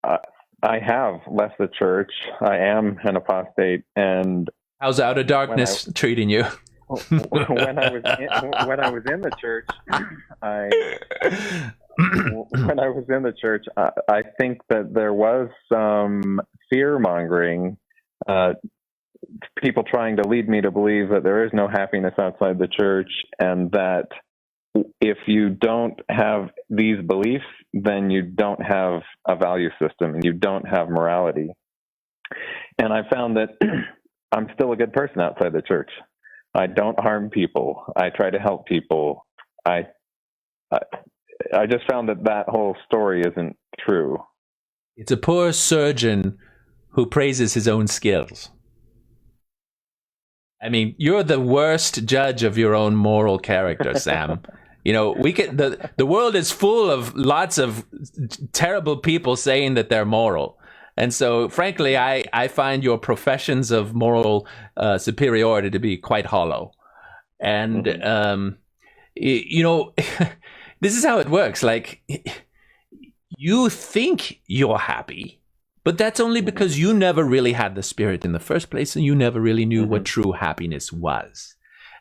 I, I have left the church. I am an apostate, and how's outer darkness treating you? when I was in the church, I when I was in the church, I think that there was some fear mongering, people trying to lead me to believe that there is no happiness outside the church, and that if you don't have these beliefs, then you don't have a value system and you don't have morality. And I found that I'm still a good person outside the church. I don't harm people. I try to help people. I just found that whole story isn't true. It's a poor surgeon who praises his own skills. I mean, you're the worst judge of your own moral character, Sam. You know, the world is full of lots of terrible people saying that they're moral. And so, frankly, I find your professions of moral superiority to be quite hollow. And, you know, this is how it works. Like, you think you're happy, but that's only because you never really had the Spirit in the first place, and you never really knew what true happiness was.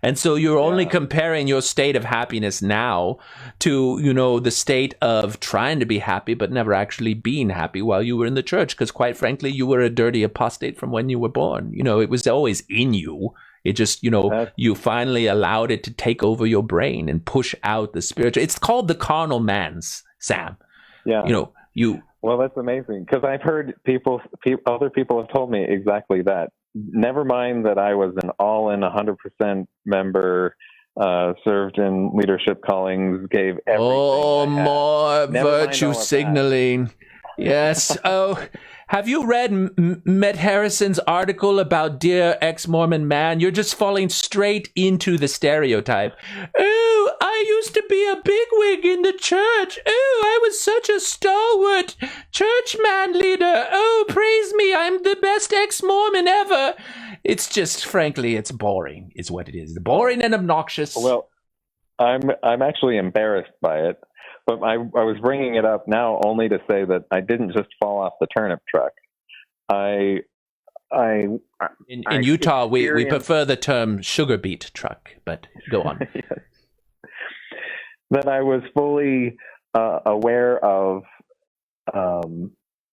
And so you're only comparing your state of happiness now to, you know, the state of trying to be happy, but never actually being happy while you were in the church. Because quite frankly, you were a dirty apostate from when you were born. You know, it was always in you. It just, you know, you finally allowed it to take over your brain and push out the spiritual. It's called the carnal man's, Sam. Yeah. You know, Well, that's amazing, because I've heard other people have told me exactly that. Never mind that I was an all-in 100% member, served in leadership callings, gave everything. Oh, more virtue signaling. Yes. Oh, have you read Met Harrison's article about Dear Ex-Mormon Man? You're just falling straight into the stereotype. Oh, I used to be a bigwig in the church. Oh, I was such a stalwart church man leader. Oh, praise me, I'm the best ex-Mormon ever. It's just, frankly, it's boring, is what it is. Boring and obnoxious. Well, I'm actually embarrassed by it. But I was bringing it up now only to say that I didn't just fall off the turnip truck. In Utah, we prefer the term sugar beet truck, but go on. Yes. That I was fully aware of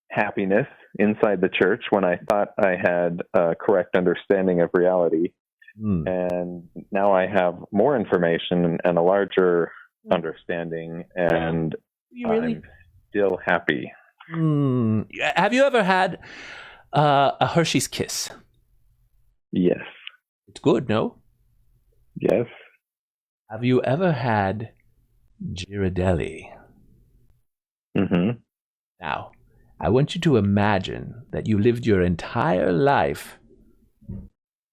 happiness inside the church when I thought I had a correct understanding of reality. And now I have more information and a larger understanding, and I'm still happy. Have you ever had a Hershey's Kiss? Yes. It's good, no? Yes. Have you ever had Ghirardelli? Now, I want you to imagine that you lived your entire life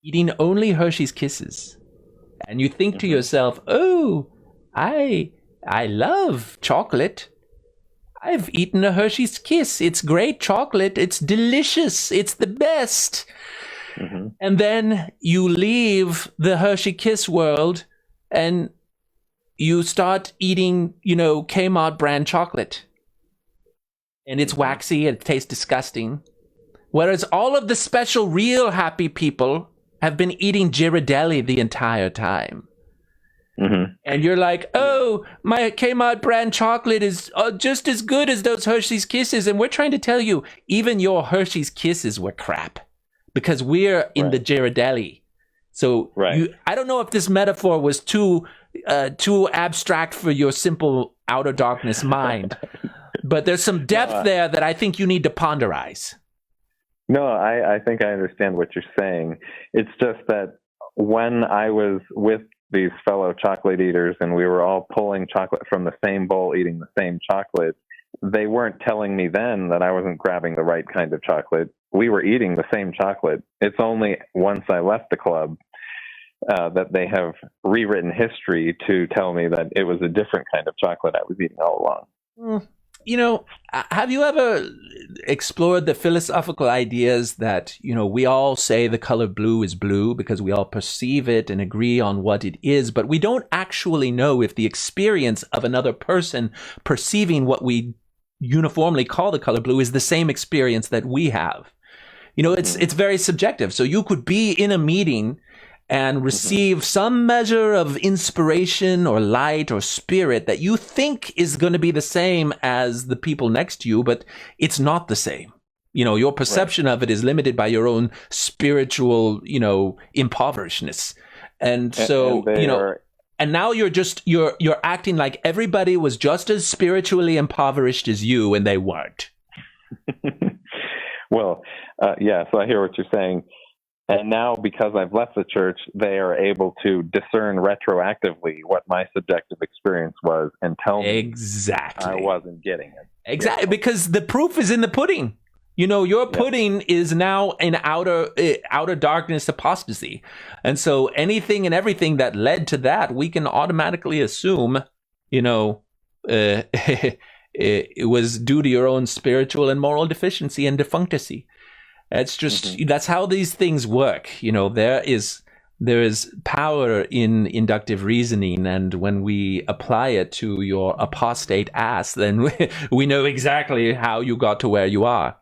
eating only Hershey's Kisses, and you think to yourself, oh, I love chocolate. I've eaten a Hershey's Kiss. It's great chocolate. It's delicious. It's the best. And then you leave the Hershey Kiss world and you start eating, you know, Kmart brand chocolate. And it's waxy and it tastes disgusting. Whereas all of the special, real happy people have been eating Ghirardelli the entire time. And you're like, oh, my Kmart brand chocolate is just as good as those Hershey's Kisses. And we're trying to tell you, even your Hershey's Kisses were crap because we're in the Ghirardelli. So I don't know if this metaphor was too abstract for your simple outer darkness mind, but there's some depth there that I think you need to ponderize. No, I think I understand what you're saying. It's just that when I was with these fellow chocolate eaters and we were all pulling chocolate from the same bowl, eating the same chocolate, they weren't telling me then that I wasn't grabbing the right kind of chocolate. We were eating the same chocolate. It's only once I left the club that they have rewritten history to tell me that it was a different kind of chocolate I was eating all along. You know, have you ever explored the philosophical ideas that, you know, we all say the color blue is blue because we all perceive it and agree on what it is, but we don't actually know if the experience of another person perceiving what we uniformly call the color blue is the same experience that we have. You know, it's very subjective. So you could be in a meeting and receive some measure of inspiration or light or spirit that you think is going to be the same as the people next to you, but it's not the same. You know, your perception of it is limited by your own spiritual, you know, impoverishedness. And so, you know, and now you're acting like everybody was just as spiritually impoverished as you, and they weren't. Well, yeah, so I hear what you're saying. And now, because I've left the church, they are able to discern retroactively what my subjective experience was and tell me exactly I wasn't getting it. Exactly, because the proof is in the pudding. You know, your pudding is now in outer darkness apostasy. And so anything and everything that led to that, we can automatically assume, you know, it was due to your own spiritual and moral deficiency and defunctacy. It's just, that's how these things work. You know, there is power in inductive reasoning, and when we apply it to your apostate ass, then we know exactly how you got to where you are.